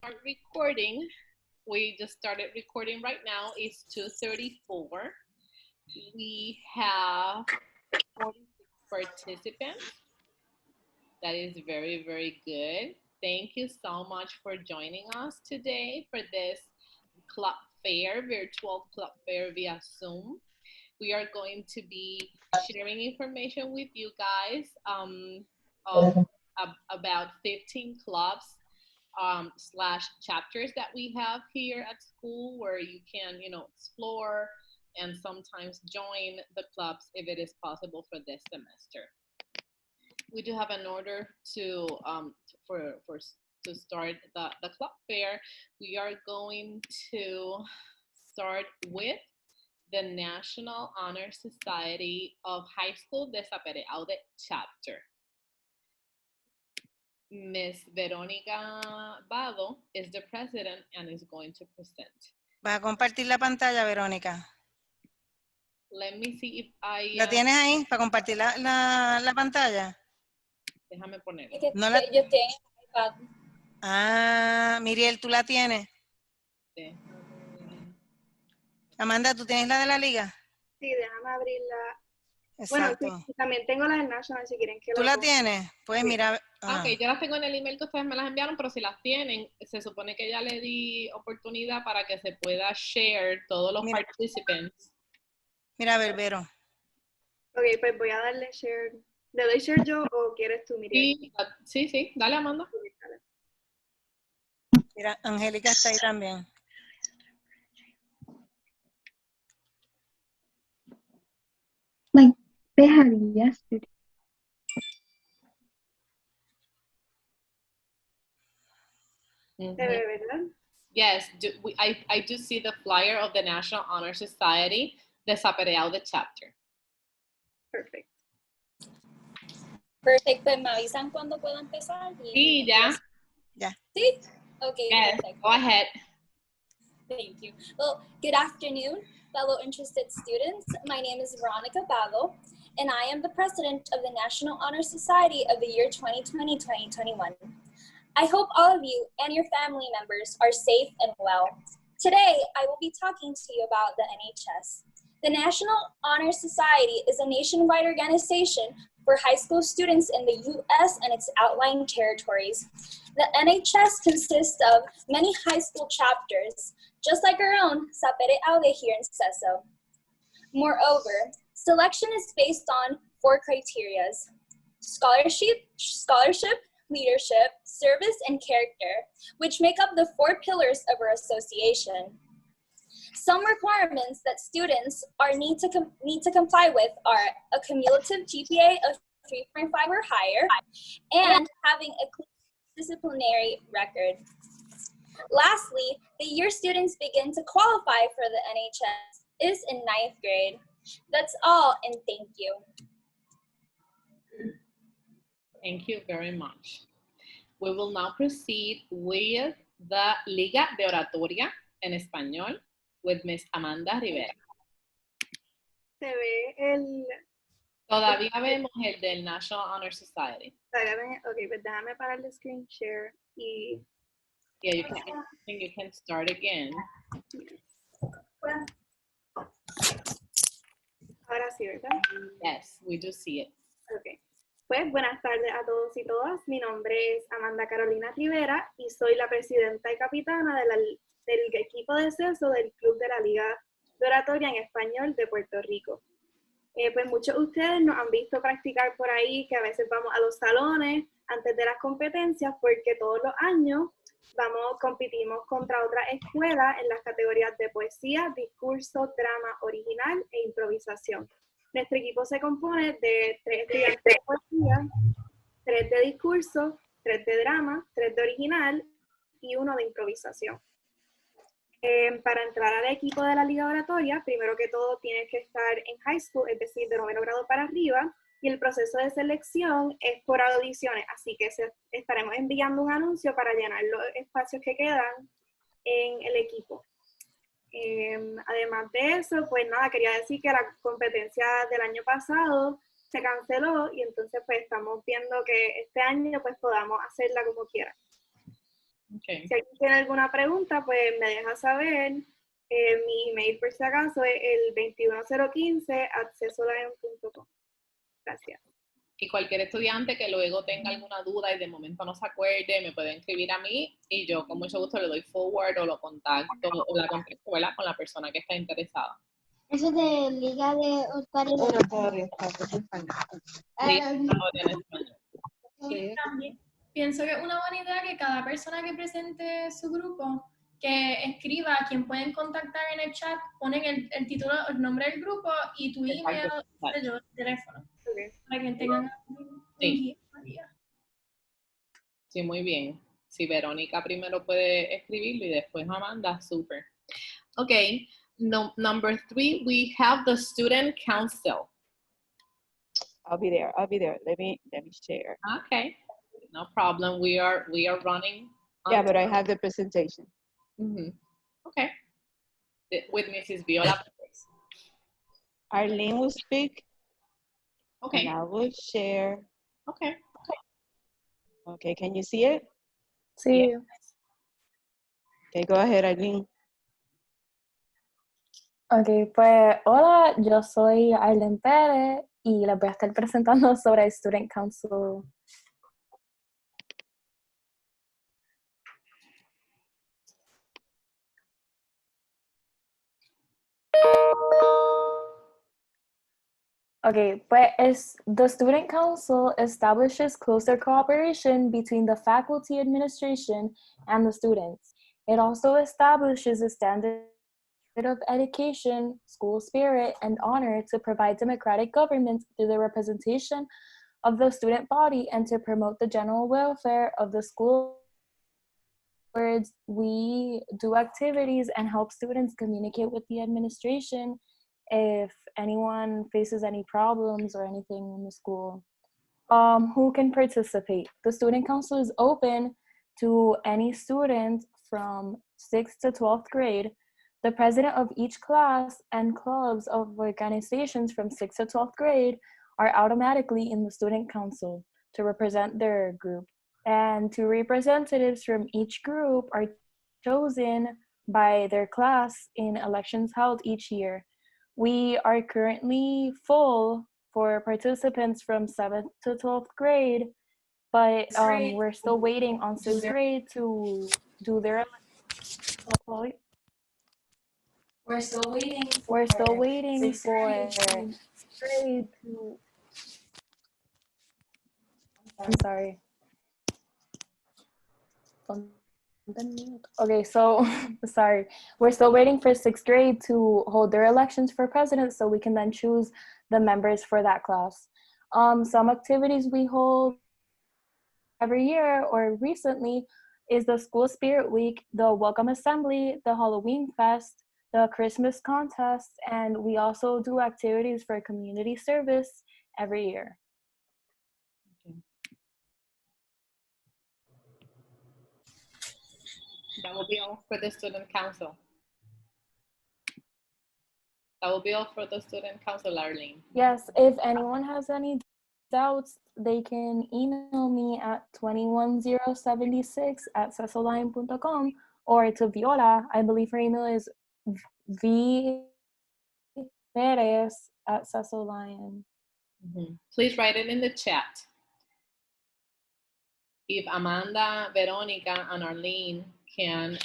Our recording, we just started recording right now. It's 2:34. We have 46 participants. That is very, very good. Thank you so much for joining us today for this club fair, virtual club fair via Zoom. We are going to be sharing information with you guys of about 15 clubs / chapters that we have here at school where you can, explore and sometimes join the clubs if it is possible for this semester. We do have an order to start the club fair. We are going to start with the National Honor Society of High School Desapareado chapter. Miss Verónica Vado is the president and is going to present. ¿Vas a compartir la pantalla, Verónica? Let me see if I... ¿La tienes ahí para compartir la pantalla? Déjame ponerla. No la... Yo tengo iPad. Ah, Miriel, ¿tú la tienes? Sí. Amanda, ¿tú tienes la de la liga? Sí, déjame abrirla. Exacto. Bueno, sí, también tengo la del National si quieren que ¿Tú la tienes? Pues sí. mira. Ok, yo las tengo en el email que ustedes me las enviaron, pero si las tienen, se supone que ya le di oportunidad para que se pueda share todos los participants. Mira, a ver, Vero. Ok, pues voy a darle share. ¿Le doy share yo o quieres tú, Miriam? Sí, dale, Amanda. Okay, dale. Mira, Angélica está ahí también. Like they had yesterday. Mm-hmm. ¿Se ve, verdad? Yes, I do see the flyer of the National Honor Society, Desapareado chapter. Perfect. Perfect, pues me avisan cuando puedo empezar. Sí, ya. Ya. Sí? Okay, yes, perfect. Go ahead. Thank you. Well, good afternoon, fellow interested students. My name is Veronica Bago, and I am the president of the National Honor Society of the year 2020-2021. I hope all of you and your family members are safe and well. Today, I will be talking to you about the NHS. The National Honor Society is a nationwide organization for high school students in the U.S. and its outlying territories. The NHS consists of many high school chapters, just like our own Sapere Auge here in SESO. Moreover, selection is based on 4 criteria: scholarship, leadership, service, and character, which make up the 4 pillars of our association. Some requirements that students need to comply with are a cumulative GPA of 3.5 or higher and having a clean disciplinary record. Lastly, the year students begin to qualify for the NHS is in 9th grade. That's all, and thank you. Thank you very much. We will now proceed with the Liga de Oratoria en Español with Miss Amanda Rivera. Se ve el... Todavía vemos el del National Honor Society. Ok, pues déjame parar el screen share y... Yeah, you can start again. Ahora sí, ¿verdad? Yes, we do see it. Ok. Pues buenas tardes a todos y todas. Mi nombre es Amanda Carolina Rivera y soy la presidenta y capitana del equipo de SESO del Club de la Liga de Oratoria en Español de Puerto Rico. Pues muchos de ustedes nos han visto practicar por ahí, que a veces vamos a los salones antes de las competencias porque todos los años competimos contra otras escuelas en las categorías de poesía, discurso, drama original e improvisación. Nuestro equipo se compone de 3 estudiantes de poesía, 3 de discurso, 3 de drama, 3 de original y 1 de improvisación. Para entrar al equipo de la Liga Oratoria, primero que todo tienes que estar en high school, es decir, de 9º grado para arriba, y el proceso de selección es por audiciones, así que estaremos enviando un anuncio para llenar los espacios que quedan en el equipo. Además de eso, pues nada, quería decir que la competencia del año pasado se canceló y entonces pues estamos viendo que este año pues podamos hacerla como quieran. Okay. Si alguien tiene alguna pregunta, pues me deja saber. Mi email, por si acaso, es el 21015@sesolion.com. Gracias. Y cualquier estudiante que luego tenga alguna duda y de momento no se acuerde, me puede escribir a mí y yo con mucho gusto le doy forward o lo contacto o la contacto, ¿verdad? Con la persona que está interesada. Eso de Liga de Oscar Sí, ahora en español. También pienso que es una buena idea que cada persona que presente su grupo, que escriba a quien pueden contactar en el chat, ponen el título, el nombre del grupo y tu email, Exacto. el teléfono, Okay. para que tengan Sí. Sí, muy bien. Si Verónica primero puede escribirlo y después Amanda, súper. Okay, no, number 3, we have the student council. I'll be there. Let me share. Okay, no problem. We are running. Yeah, but I have the presentation. Okay. With Mrs. Viola. Arlene will speak. Okay. And I will share. Okay. Okay, can you see it? Sí. Okay, go ahead, Arlene. Ok, pues hola, yo soy Arlen Pérez y les voy a estar presentando sobre el Student Council. Okay, the Student Council establishes closer cooperation between the faculty administration and the students. It also establishes a standard of education, school spirit, and honor to provide democratic government through the representation of the student body and to promote the general welfare of the school. Words, we do activities and help students communicate with the administration if anyone faces any problems or anything in the school. Who can participate? The student council is open to any student from 6th to 12th grade. The president of each class and clubs of organizations from 6th to 12th grade are automatically in the student council to represent their group. And two representatives from each group are chosen by their class in elections held each year. We are currently full for participants from 7th to 12th grade, but we're still waiting on 6th grade to do their We're still waiting for 6th grade to I'm sorry. Okay, so sorry. We're still waiting for 6th grade to hold their elections for president so we can then choose the members for that class. Some activities we hold every year or recently is the School Spirit Week, the Welcome Assembly, the Halloween Fest, the Christmas contest, and we also do activities for community service every year. That will be all for the student council. That will be all for the student council, Arlene. Yes, if anyone has any doubts, they can email me at 21076@sesolion.com or to Viola. I believe her email is vperez@sesolion. Please write it in the chat. If Amanda, Veronica, and Arlene can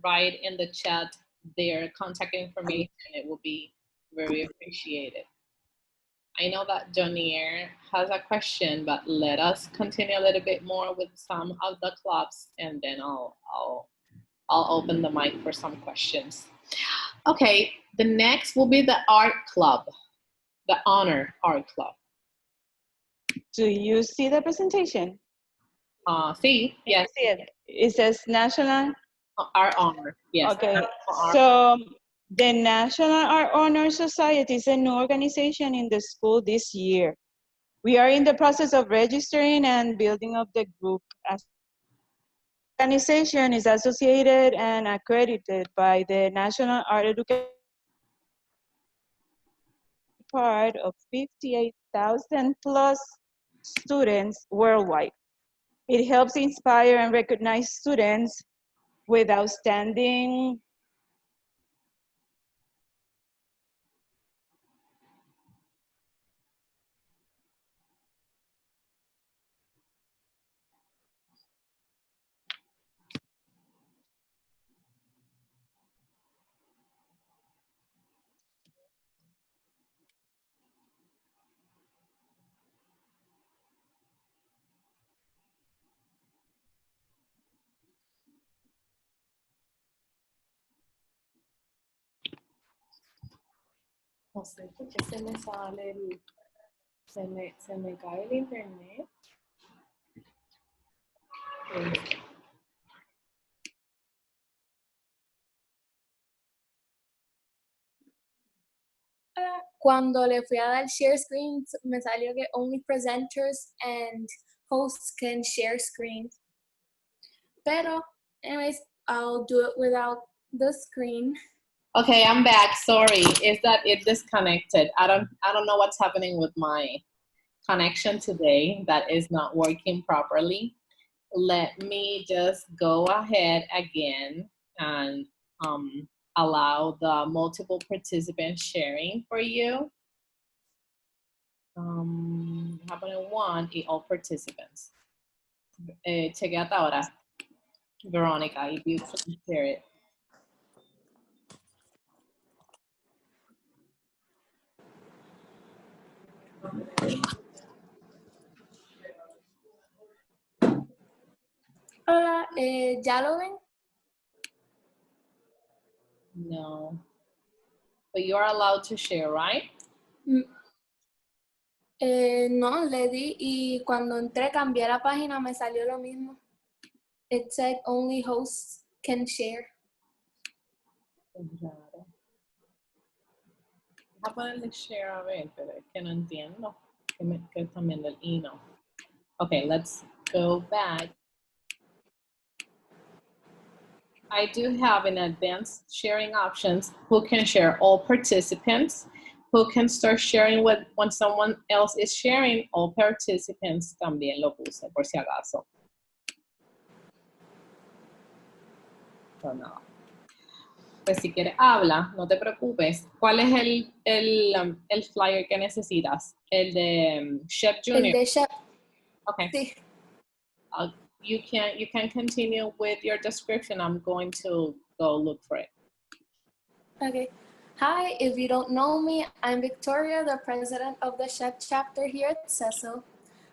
write in the chat their contact information, it will be very appreciated. I know that Jonier has a question, but let us continue a little bit more with some of the clubs, and then I'll open the mic for some questions. Okay, the next will be the art club, the honor art club. Do you see the presentation? See, yes. See it. It says National Art Honor, yes. Okay, so the National Art Honor Society is a new organization in the school this year. We are in the process of registering and building up the group. As the organization is associated and accredited by the National Art Education, part of 58,000 plus students worldwide. It helps inspire and recognize students with outstanding No sé por qué se me sale se me cae el internet. Cuando le fui a dar share screens, me salió que only presenters and hosts can share screens. Pero, anyways, I'll do it without the screen. Okay, I'm back. Sorry, is that it disconnected? I don't know what's happening with my connection today. That is not working properly. Let me just go ahead again and allow the multiple participant sharing for you. Happening one, all participants. Chequeate ahora, Veronica, if you can share it. Hola, ¿ya lo ven? No. But you are allowed to share, right? No, le di y cuando entré cambié la página me salió lo mismo. It said only hosts can share. Claro. Deja ponerle share a ver, pero es que no entiendo. Que también del email. Okay, let's go back. I do have in advanced sharing options who can share all participants, who can start sharing when someone else is sharing, all participants también lo puse por si acaso. So, no. Pues si quieres habla, no te preocupes. ¿Cuál es el flyer que necesitas? El de Chef Junior. El de Chef. Okay. Sí. You can continue with your description. I'm going to go look for it. Okay. Hi, if you don't know me, I'm Victoria, the president of the SHEP chapter here at SESO.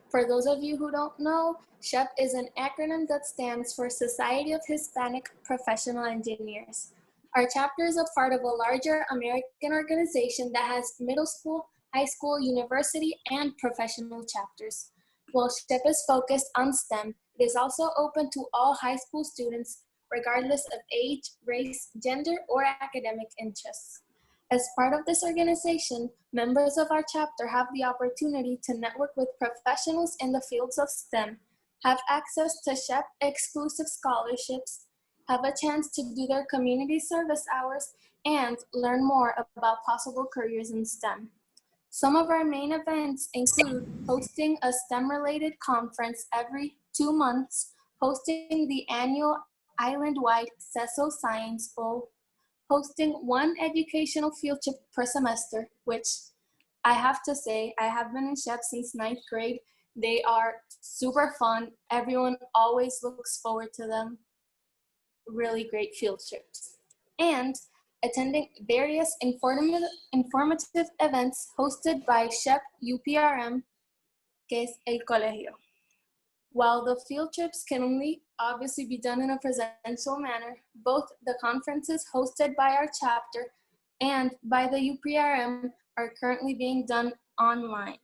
For those of you who don't know, SHEP is an acronym that stands for Society of Hispanic Professional Engineers. Our chapter is a part of a larger American organization that has middle school, high school, university, and professional chapters. While SHEP is focused on STEM, it is also open to all high school students, regardless of age, race, gender, or academic interests. As part of this organization, members of our chapter have the opportunity to network with professionals in the fields of STEM, have access to SHEP exclusive scholarships, have a chance to do their community service hours, and learn more about possible careers in STEM. Some of our main events include hosting a STEM-related conference every 2 months, hosting the annual island-wide SESO Science Bowl, hosting one educational field trip per semester, which I have to say, I have been in SHEP since 9th grade. They are super fun. Everyone always looks forward to them. Really great field trips. And attending various informative events hosted by SHEP UPRM, que es el colegio. While the field trips can only obviously be done in a presential manner, both the conferences hosted by our chapter and by the UPRM are currently being done online.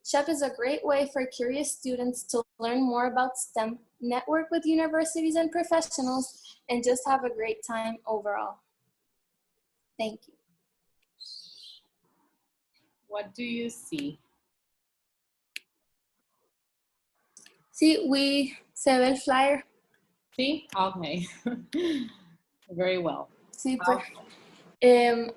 SHEP is a great way for curious students to learn more about STEM, network with universities and professionals, and just have a great time overall. Thank you. What do you see? Sí, se ve el flyer. See? Okay. Very well. Sí,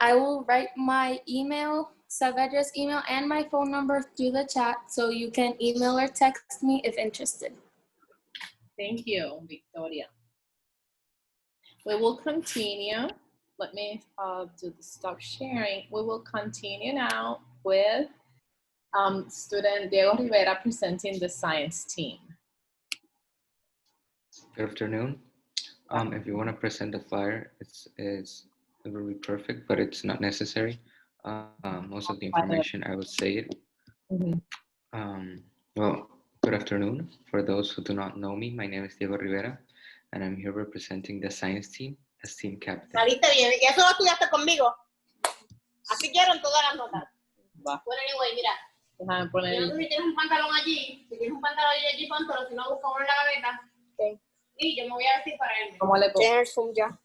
I will write my email, sub-address email, and my phone number through the chat, so you can email or text me if interested. Thank you, Victoria. We will continue. Let me do the stop sharing. We will continue now with student Diego Rivera presenting the science team. Good afternoon. If you want to present the flyer, it will be perfect, but it's not necessary. Most of the information, I will say it. Well, good afternoon. For those who do not know me, my name is Diego Rivera, and I'm here representing the science team as team captain. Saliste bien. Y eso lo estudiaste conmigo. Así quiero en todas las notas. Va. Bueno, anyway, mira. Déjame poner. Yo no sé si tienes un pantalón allí. Si tienes un pantalón allí, póntelo. Si no, busca uno en la gaveta. Okay. Y yo me voy a vestir para él. ¿Cómo le pongo? Tiene el zoom ya.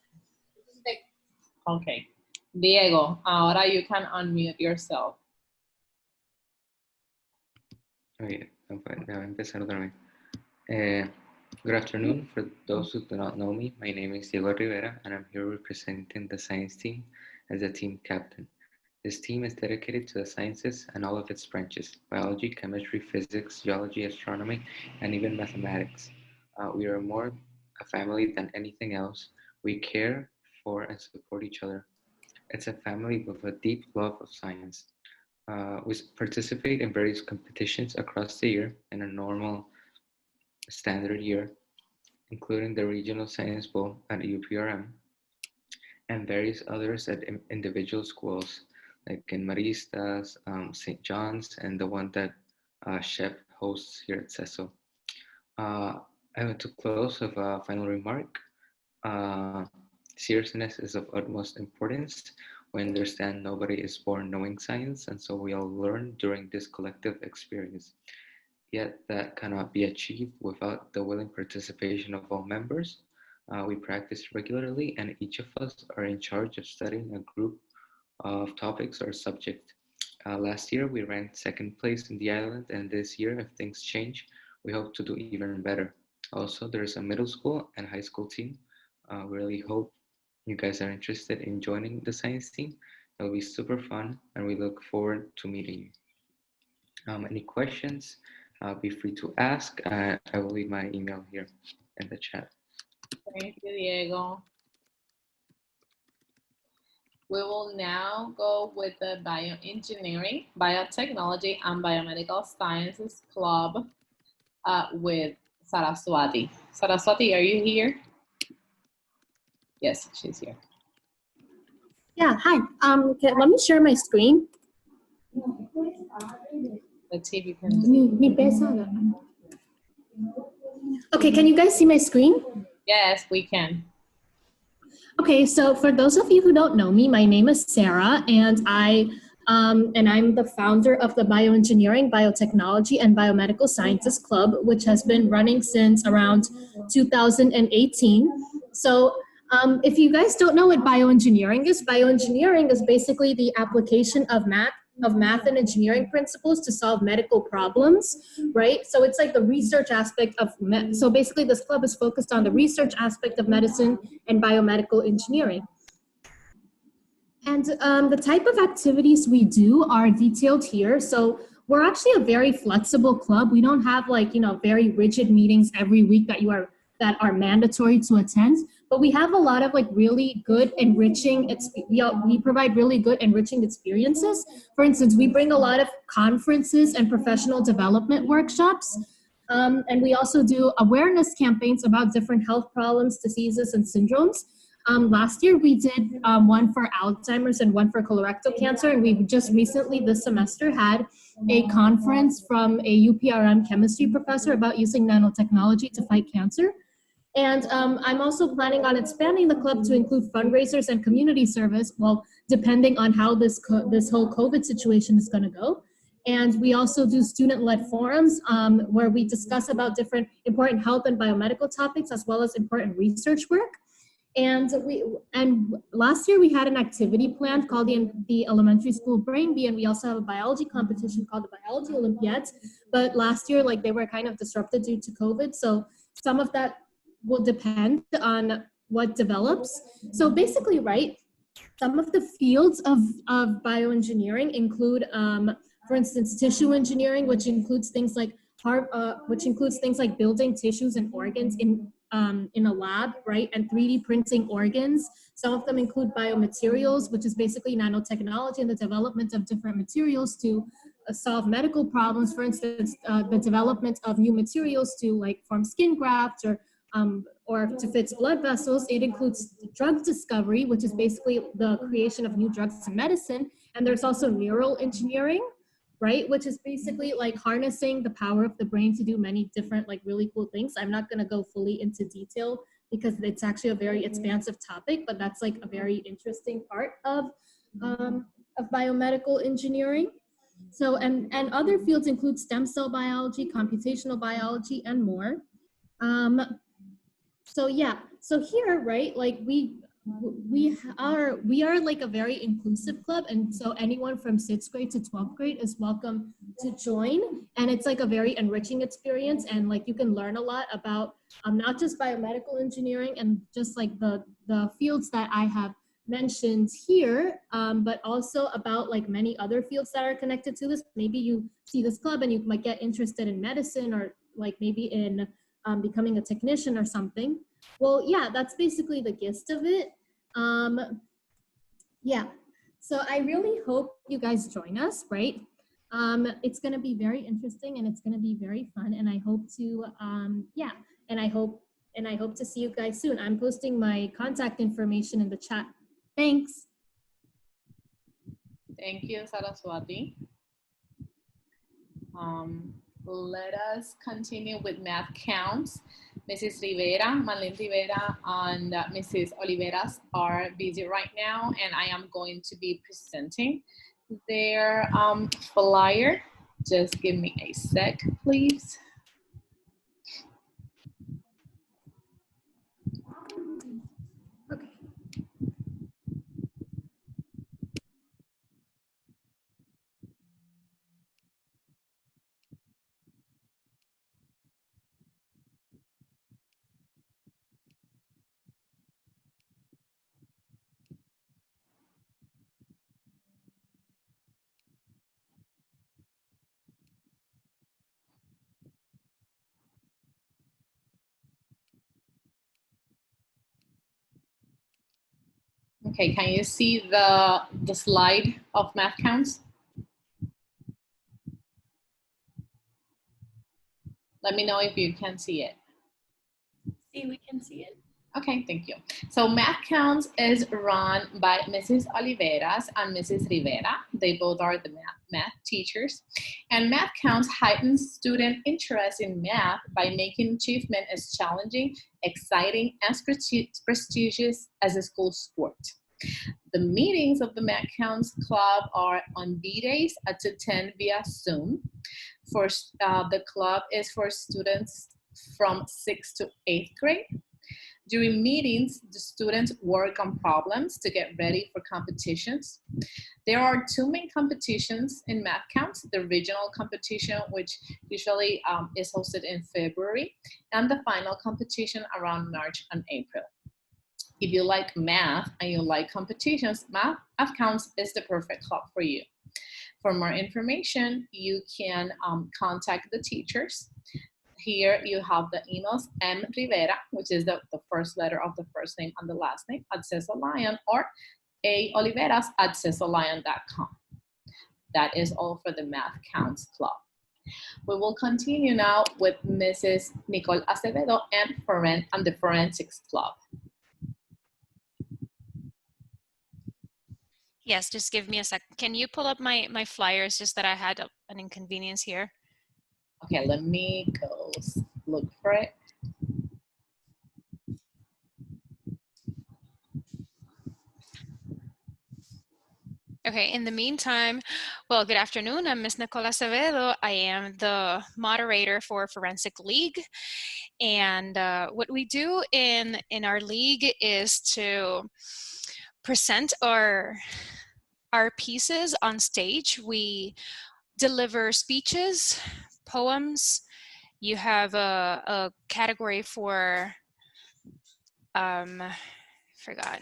Okay. Diego, ahora you can unmute yourself. Okay, déjame empezar otra vez. Good afternoon. For those who do not know me, my name is Diego Rivera, and I'm here representing the science team as the team captain. This team is dedicated to the sciences and all of its branches: biology, chemistry, physics, geology, astronomy, and even mathematics. We are more a family than anything else. We care for and support each other. It's a family with a deep love of science. We participate in various competitions across the year in a normal standard year, including the Regional Science Bowl at UPRM and various others at individual schools like in Maristas, St. John's, and the one that Chef hosts here at SESO. I want to close with a final remark. Seriousness is of utmost importance. We understand nobody is born knowing science, and so we all learn during this collective experience. Yet that cannot be achieved without the willing participation of all members. We practice regularly, and each of us are in charge of studying a group of topics or subject. Last year, we ranked second place in the island, and this year, if things change, we hope to do even better. Also, there's a middle school and high school team. We really hope you guys are interested in joining the science team. It'll be super fun, and we look forward to meeting you. Any questions? Be free to ask. I will leave my email here in the chat. Thank you, Diego. We will now go with the Bioengineering, Biotechnology, and Biomedical Sciences Club with Saraswati. Saraswati, are you here? Yes, she's here. Yeah, hi. Let me share my screen. Let's see if you can see. Okay, can you guys see my screen? Yes, we can. Okay, so for those of you who don't know me, my name is Sarah, and I'm the founder of the Bioengineering, Biotechnology, and Biomedical Sciences Club, which has been running since around 2018. So if you guys don't know what bioengineering is basically the application of math and engineering principles to solve medical problems, right? So it's like the research aspect of, so basically this club is focused on the research aspect of medicine and biomedical engineering. And the type of activities we do are detailed here. So we're actually a very flexible club. We don't have like, very rigid meetings every week that are mandatory to attend, but we have a lot of like really good enriching, we provide really good enriching experiences. For instance, we bring a lot of conferences and professional development workshops. And we also do awareness campaigns about different health problems, diseases, and syndromes. Last year we did one for Alzheimer's and one for colorectal cancer, and we just recently this semester had a conference from a UPRM chemistry professor about using nanotechnology to fight cancer. And I'm also planning on expanding the club to include fundraisers and community service, well, depending on how this whole COVID situation is going to go. And we also do student-led forums where we discuss about different important health and biomedical topics, as well as important research work. And last year we had an activity planned called the Elementary School Brain Bee, and we also have a biology competition called the Biology Olympiads. But last year, like, they were kind of disrupted due to COVID, so some of that will depend on what develops. So basically, right, some of the fields of bioengineering include, for instance, tissue engineering, which includes things like which includes things like building tissues and organs in a lab, right? And 3D printing organs. Some of them include biomaterials, which is basically nanotechnology and the development of different materials to solve medical problems. For instance, the development of new materials to like form skin grafts or to fix blood vessels. It includes drug discovery, which is basically the creation of new drugs and medicine. And there's also neural engineering, right? Which is basically like harnessing the power of the brain to do many different like really cool things. I'm not gonna go fully into detail because it's actually a very expansive topic, but that's like a very interesting part of biomedical engineering. So, and other fields include stem cell biology, computational biology, and more. So yeah, so here, right, like we are like a very inclusive club, and so anyone from 6th grade to 12th grade is welcome to join, and it's like a very enriching experience, and like you can learn a lot about not just biomedical engineering and just like the fields that I have mentioned here, but also about like many other fields that are connected to this. Maybe you see this club and you might get interested in medicine or like maybe in becoming a technician or something. Well, yeah, that's basically the gist of it. Yeah, so I really hope you guys join us, right? It's gonna be very interesting and it's gonna be very fun, and I hope to, yeah, and I hope to see you guys soon. I'm posting my contact information in the chat. Thanks. Thank you, Saraswati. Let us continue with math counts. Mrs. Rivera, Marlene Rivera, and Mrs. Oliveras are busy right now, and I am going to be presenting their flyer. Just give me a sec, please. Okay, can you see the slide of math counts? Let me know if you can see it. See, we can see it. Okay, thank you. So Math Counts is run by Mrs. Oliveras and Mrs. Rivera. They both are the math teachers. And Math Counts heightens student interest in math by making achievement as challenging, exciting, and prestigious as a school sport. The meetings of the Math Counts Club are on B-days at 10 via Zoom. The club is for students from 6th to 8th grade. During meetings, the students work on problems to get ready for competitions. There are two main competitions in Math Counts: the regional competition, which usually is hosted in February, and the final competition around March and April. If you like math and you like competitions, Math Counts is the perfect club for you. For more information, you can contact the teachers. Here you have the emails M. Rivera, which is the first letter of the first name and the last name, at SESO or A. Oliveras at sesolion.com. That is all for the Math Counts Club. We will continue now with Mrs. Nicole Acevedo and the Forensics Club. Yes, just give me a sec. Can you pull up my flyers, just that I had an inconvenience here? Okay, let me go look for it. Okay, in the meantime, well, good afternoon. I'm Ms. Nicola Acevedo. I am the moderator for Forensic League. And what we do in our league is to present our pieces on stage. We deliver speeches, poems. You have a category for, forgot.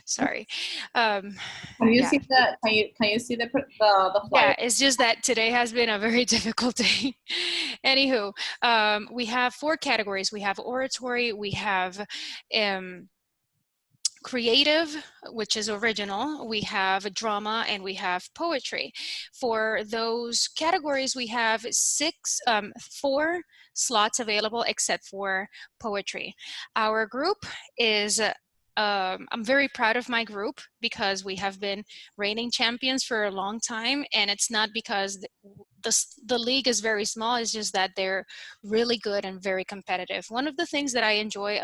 Sorry. Can you Yeah. see the, can you see the flyer? Yeah, it's just that today has been a very difficult day. Anywho, we have 4 categories. We have oratory, we have creative, which is original, we have drama, and we have poetry. For those categories, we have 4 slots available except for poetry. Our group is I'm very proud of my group because we have been reigning champions for a long time, and it's not because the league is very small, it's just that they're really good and very competitive. One of the things that I enjoy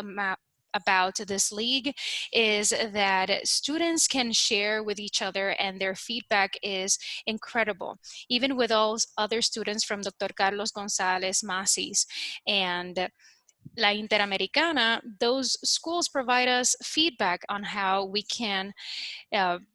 about this league is that students can share with each other and their feedback is incredible. Even with all other students from Dr. Carlos Gonzalez Masis and La Interamericana, those schools provide us feedback on how we can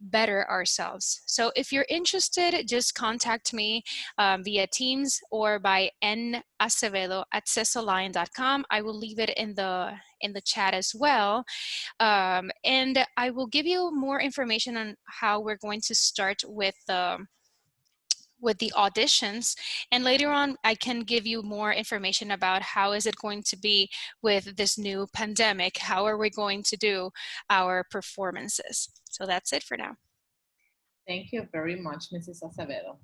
better ourselves. So if you're interested, just contact me via Teams or by nacevedo@sesoline.com. I will leave it in the chat as well. And I will give you more information on how we're going to start with the auditions, and later on I can give you more information about how is it going to be with this new pandemic, how are we going to do our performances. So that's it for now. Thank you very much, Mrs. Acevedo.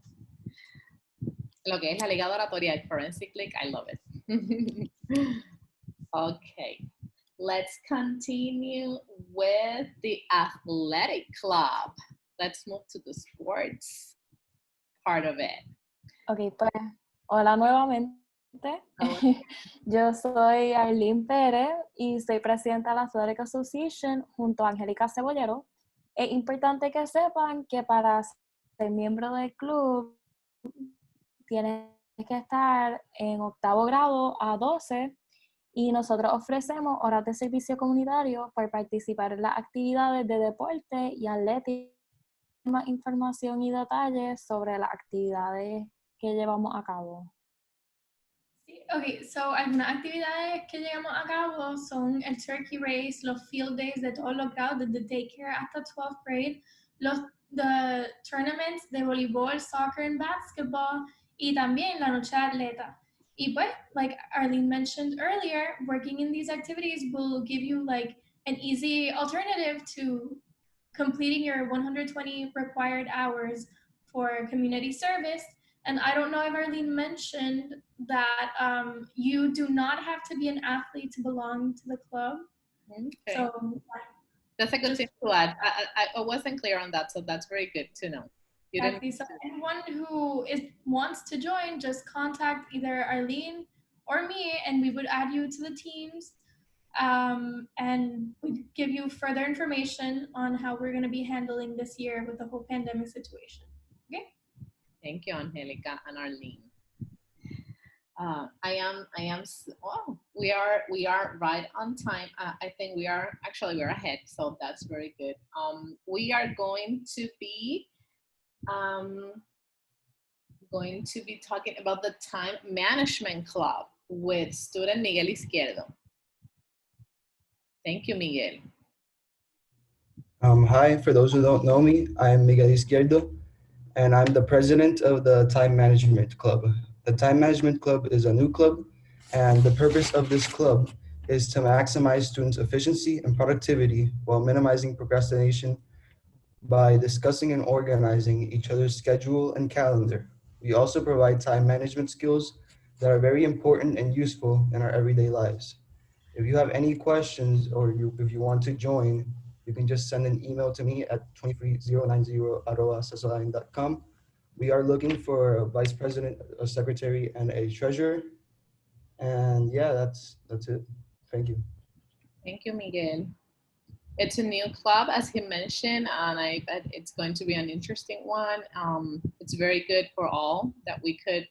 Lo que es la Liga de Oratoria y Forensic League, I love it. Okay, let's continue with the athletic club. Let's move to the sports part of it. Ok, pues, hola nuevamente. Yo soy Arlene Pérez y soy presidenta de la Athletic Association junto a Angélica Cebollero. Es importante que sepan que para ser miembro del club tienes que estar en 8º grado a 12 y nosotros ofrecemos horas de servicio comunitario para participar en las actividades de deporte y atlética. Más información y detalles sobre las actividades que llevamos a cabo. Okay, so algunas actividades que llevamos a cabo son el turkey race, los field days de todos los grados, desde daycare hasta 12th grade, the tournaments de voleibol, soccer and basketball, y también la noche de atleta. Y pues, like Arlene mentioned earlier, working in these activities will give you like an easy alternative to completing your 120 required hours for community service. And I don't know if Arlene mentioned that you do not have to be an athlete to belong to the club. Okay. So that's a good thing to add. I wasn't clear on that, so that's very good to know. Exactly. So anyone who wants to join, just contact either Arlene or me, and we would add you to the teams. And we'd give you further information on how we're going to be handling this year with the whole pandemic situation. Okay? Thank you, Angelica and Arlene. We are right on time. I think we're ahead, so that's very good. We are going to be talking about the time management club with student Miguel Izquierdo. Thank you, Miguel. Hi, for those who don't know me, I'm Miguel Izquierdo, and I'm the president of the Time Management Club. The Time Management Club is a new club, and the purpose of this club is to maximize students' efficiency and productivity while minimizing procrastination by discussing and organizing each other's schedule and calendar. We also provide time management skills that are very important and useful in our everyday lives. If you have any questions or if you want to join, you can just send an email to me at 23090@sesoline.com. We are looking for a vice president, a secretary, and a treasurer. And yeah, that's it. Thank you. Thank you, Miguel. It's a new club, as he mentioned, and I bet it's going to be an interesting one. It's very good for all that we could,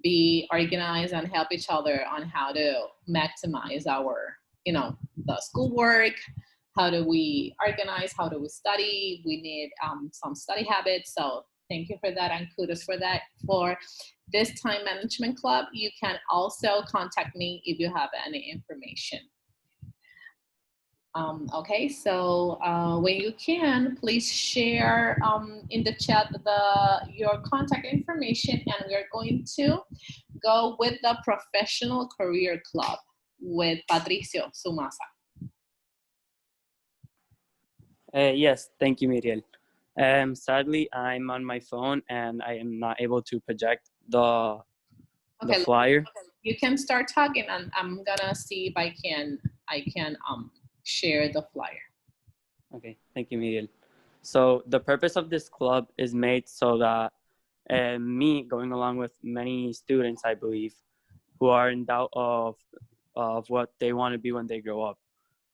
be organized and help each other on how to maximize our, the schoolwork. How do we organize? How do we study? We need some study habits. So thank you for that, and kudos for that. For this time management club, you can also contact me if you have any information. Okay, so when you can, please share in the chat your contact information, and we're going to go with the Professional Career Club with Patricio Sumasa. Yes, thank you, Miriel. Sadly, I'm on my phone and I am not able to project the flyer. You can start talking, and I'm gonna see if I can share the flyer. Okay, thank you, Miriel. So the purpose of this club is made so that me, going along with many students, I believe, who are in doubt of what they want to be when they grow up.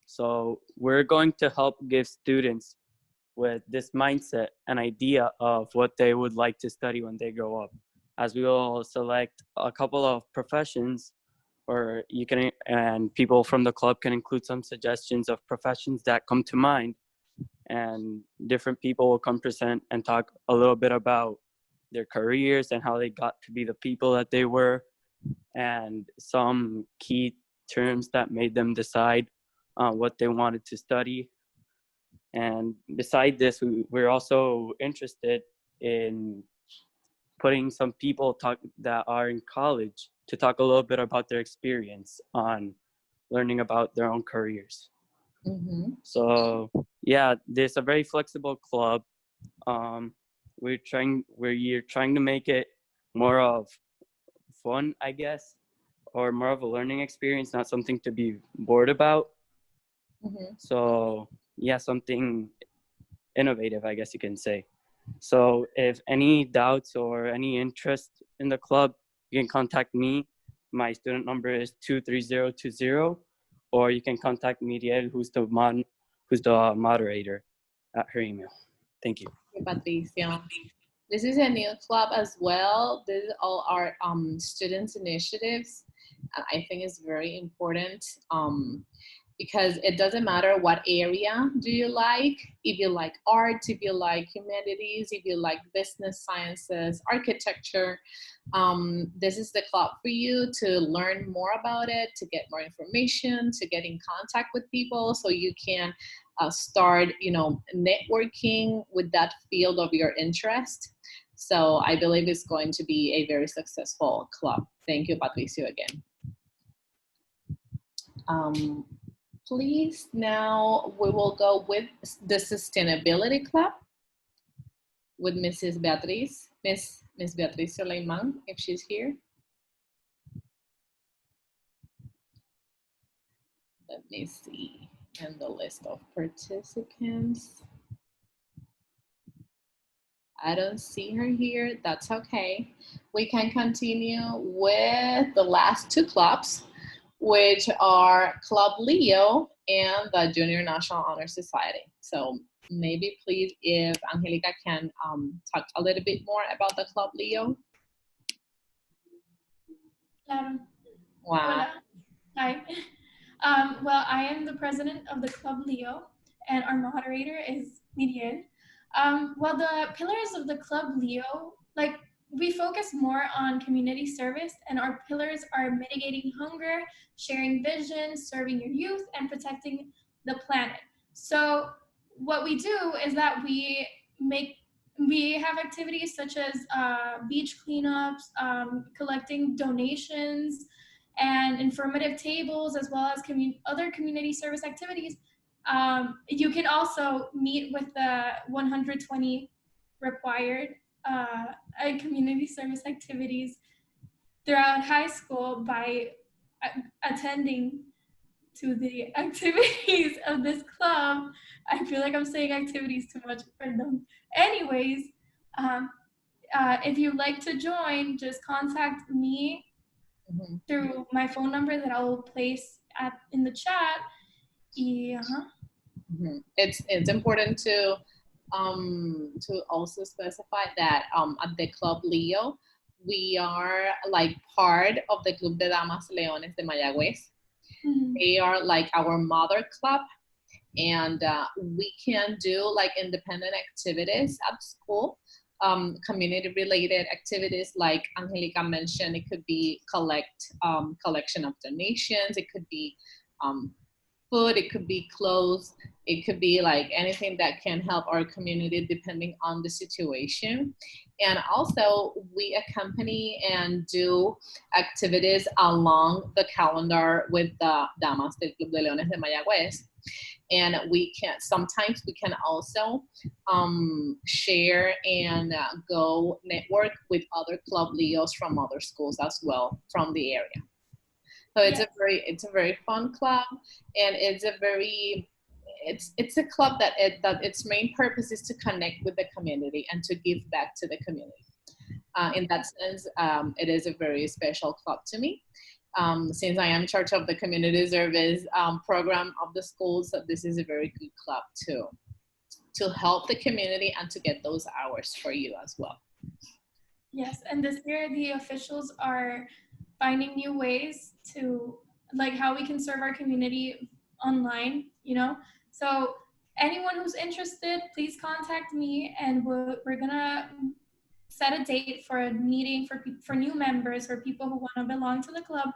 So we're going to help give students with this mindset an idea of what they would like to study when they grow up, as we will select a couple of professions, or you can, and people from the club can include some suggestions of professions that come to mind, and different people will come present and talk a little bit about their careers and how they got to be the people that they were, and some key terms that made them decide what they wanted to study. And beside this, we're also interested in putting some people that are in college to talk a little bit about their experience on learning about their own careers. Mm-hmm. So yeah, there's a very flexible club. We're trying to make it more of fun, I guess, or more of a learning experience, not something to be bored about. Mm-hmm. So yeah, something innovative, I guess you can say. So if any doubts or any interest in the club, you can contact me. My student number is 23020, or you can contact Miriel, who's the moderator, at her email. Thank you. Patricia. This is a new club as well. This is all our students' initiatives. I think it's very important because it doesn't matter what area do you like. If you like art, if you like humanities, if you like business sciences, architecture, this is the club for you to learn more about it, to get more information, to get in contact with people so you can start, networking with that field of your interest. So I believe it's going to be a very successful club. Thank you, Patricio, again. Please, now we will go with the Sustainability Club with Mrs. Beatriz, Miss Beatriz Soleiman, if she's here. Let me see, and the list of participants. I don't see her here, that's okay. We can continue with the last two clubs, which are Club Leo and the Junior National Honor Society. So maybe please, if Angelica can talk a little bit more about the Club Leo. Wow. Hola. Hi. Well, I am the president of the Club Leo, and our moderator is Miriel. Well, the pillars of the Club Leo, we focus more on community service, and our pillars are mitigating hunger, sharing vision, serving your youth, and protecting the planet. So what we do is that we have activities such as beach cleanups, collecting donations, and informative tables, as well as other community service activities. You can also meet with the 120 required community service activities throughout high school by attending to the activities of this club. I feel like I'm saying activities too much for them. Anyways, if you'd like to join, just contact me through my phone number that I will place in the chat. It's important to also specify that at the Club Leo, we are like part of the Club de Damas Leones de Mayagüez. They are like our mother club, and we can do like independent activities at school, community related activities like Angelica mentioned. It could be collection of donations, it could be food, it could be clothes, it could be like anything that can help our community depending on the situation. And also we accompany and do activities along the calendar with the Damas del Club de Leones de Mayagüez. And sometimes we can also share and go network with other Club Leos from other schools as well from the area. So it's a very fun club, and it's a club that its main purpose is to connect with the community and to give back to the community. In that sense, it is a very special club to me. Since I am in charge of the community service program of the school, so this is a very good club to help the community and to get those hours for you as well. Yes, and this year the officials are finding new ways to, like, how we can serve our community online, you know? So anyone who's interested, please contact me, and we're gonna set a date for a meeting for new members, for people who want to belong to the club,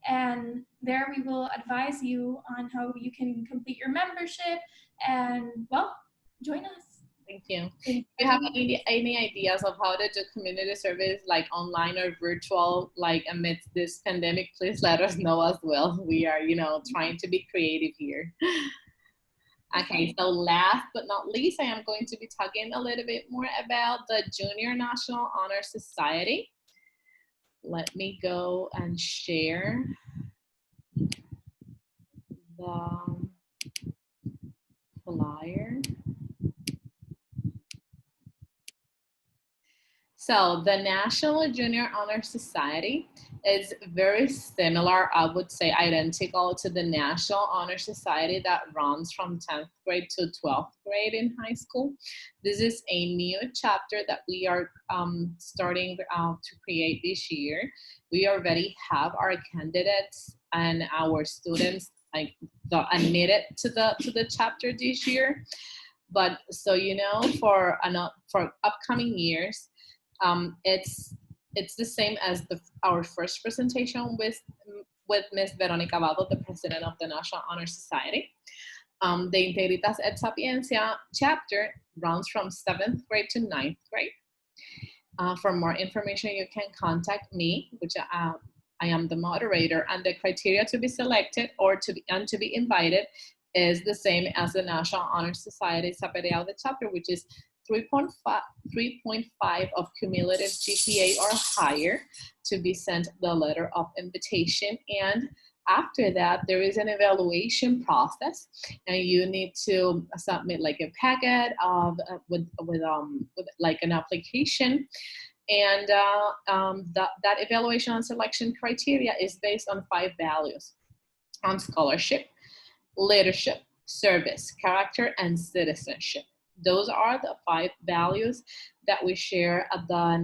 and there we will advise you on how you can complete your membership and, well, join us. Thank you. If you have any ideas of how to do community service, like online or virtual, like amidst this pandemic, please let us know as well. We are, trying to be creative here. Okay, so last but not least, I am going to be talking a little bit more about the Junior National Honor Society. Let me go and share the flyer. So the National Junior Honor Society is very similar, I would say identical to the National Honor Society that runs from 10th grade to 12th grade in high school. This is a new chapter that we are starting to create this year. We already have our candidates and our students admitted to the chapter this year. But so for upcoming years, it's the same as our first presentation with Ms. Veronica Vado, the president of the National Honor Society. The Integritas et Sapiencia chapter runs from 7th grade to 9th grade. For more information, you can contact me, which I am the moderator, and the criteria to be selected or to be invited is the same as the National Honor Society Saperial de chapter, which is 3.5 of cumulative GPA or higher to be sent the letter of invitation. And after that, there is an evaluation process, and you need to submit like a packet of with like an application. And that evaluation and selection criteria is based on 5 values: on scholarship, leadership, service, character, and citizenship. Those are the 5 values that we share at the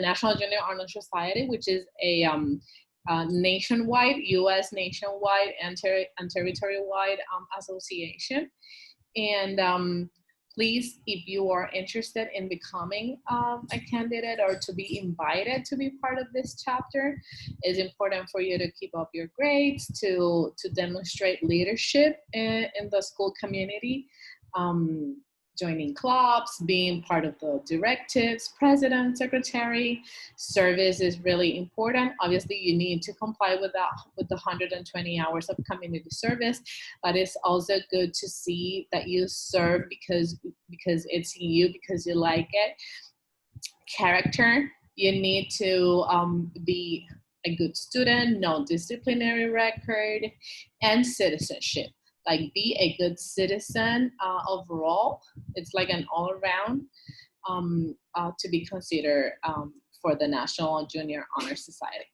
National Junior Honor Society, which is a nationwide, U.S. nationwide and territory-wide association. And please, if you are interested in becoming a candidate or to be invited to be part of this chapter, it's important for you to keep up your grades, to demonstrate leadership in the school community, joining clubs, being part of the directives, president, secretary. Service is really important. Obviously, you need to comply with the 120 hours of community service, but it's also good to see that you serve because it's you, because you like it. Character, you need to be a good student, no disciplinary record, and citizenship. Like, be a good citizen overall. It's like an all-around to be considered for the National Junior Honor Society.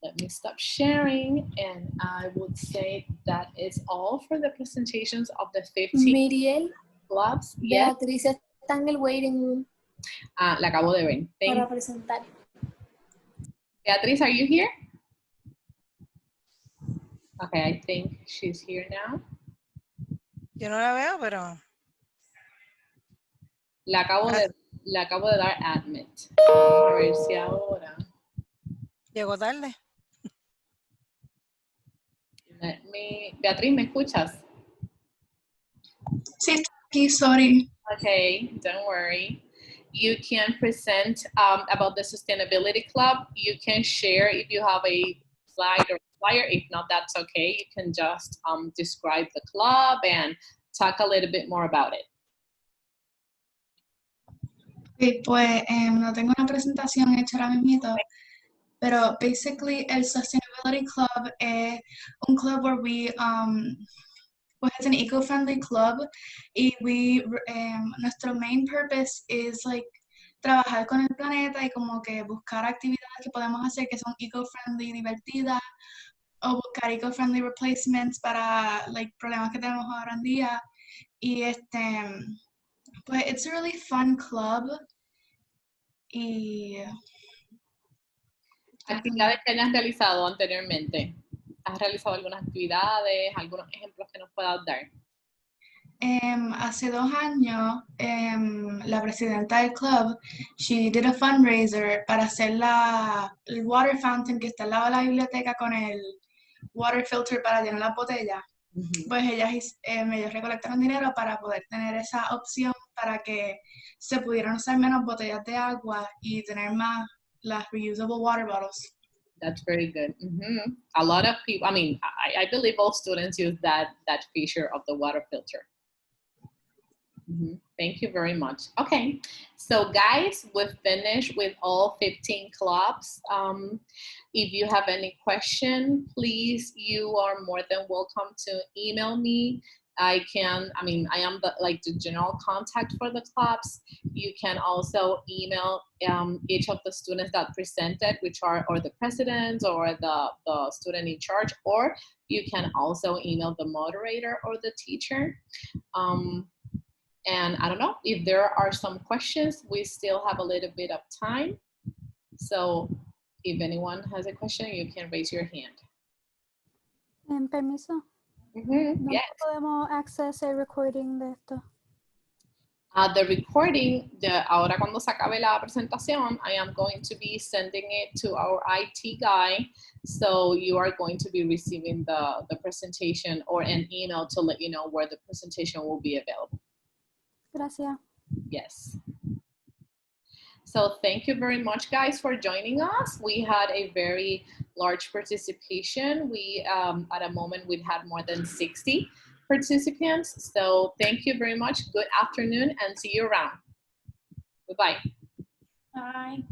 Let me stop sharing, and I would say that is all for the presentations of the 15 Miriel, clubs. Yes. Beatriz está en el waiting room. La acabo de ver. Para presentar. Beatriz, are you here? Okay, I think she's here now. Yo no la veo, pero... Le acabo de dar admit. A ver si ahora. Llegó tarde. Beatriz, ¿me escuchas? Sí, aquí, sorry. Okay, don't worry. You can present about the Sustainability Club. You can share if you have a slide or flyer. If not, that's okay. You can just describe the club and talk a little bit more about it. Okay, pues no tengo una presentación hecha ahora mismo, pero basically el Sustainability Club es un club where we pues es an eco-friendly club y nuestro main purpose is like trabajar con el planeta y como que buscar actividades que podemos hacer que son eco-friendly, divertidas, o buscar eco-friendly replacements para like problemas que tenemos ahora en día. Y pues it's a really fun club. Y Actividades que hayas realizado anteriormente. ¿Has realizado algunas actividades, algunos ejemplos que nos puedas dar? Hace 2 años, la presidenta del club, she did a fundraiser para hacer el water fountain que está al lado de la biblioteca con el water filter para llenar las botellas. Pues ellos recolectaron dinero para poder tener esa opción para que se pudieran usar menos botellas de agua y tener más las reusable water bottles. That's very good. A lot of people, I mean, I believe all students use that feature of the water filter. Thank you very much. Okay, so guys, we've finished with all 15 clubs. If you have any question, please, you are more than welcome to email me. I am the general contact for the clubs. You can also email each of the students that presented, which are or the presidents or the student in charge, or you can also email the moderator or the teacher. And I don't know, if there are some questions, we still have a little bit of time. So if anyone has a question, you can raise your hand. Permiso. ¿Dónde Yes. podemos access el recording de esto? The recording, ahora cuando se acabe la presentación, I am going to be sending it to our IT guy. So you are going to be receiving the presentation or an email to let you know where the presentation will be available. Gracias. Yes. So thank you very much, guys, for joining us. We had a very large participation. We, at a moment, we had more than 60 participants. So thank you very much. Good afternoon and see you around. Bye-bye. Bye.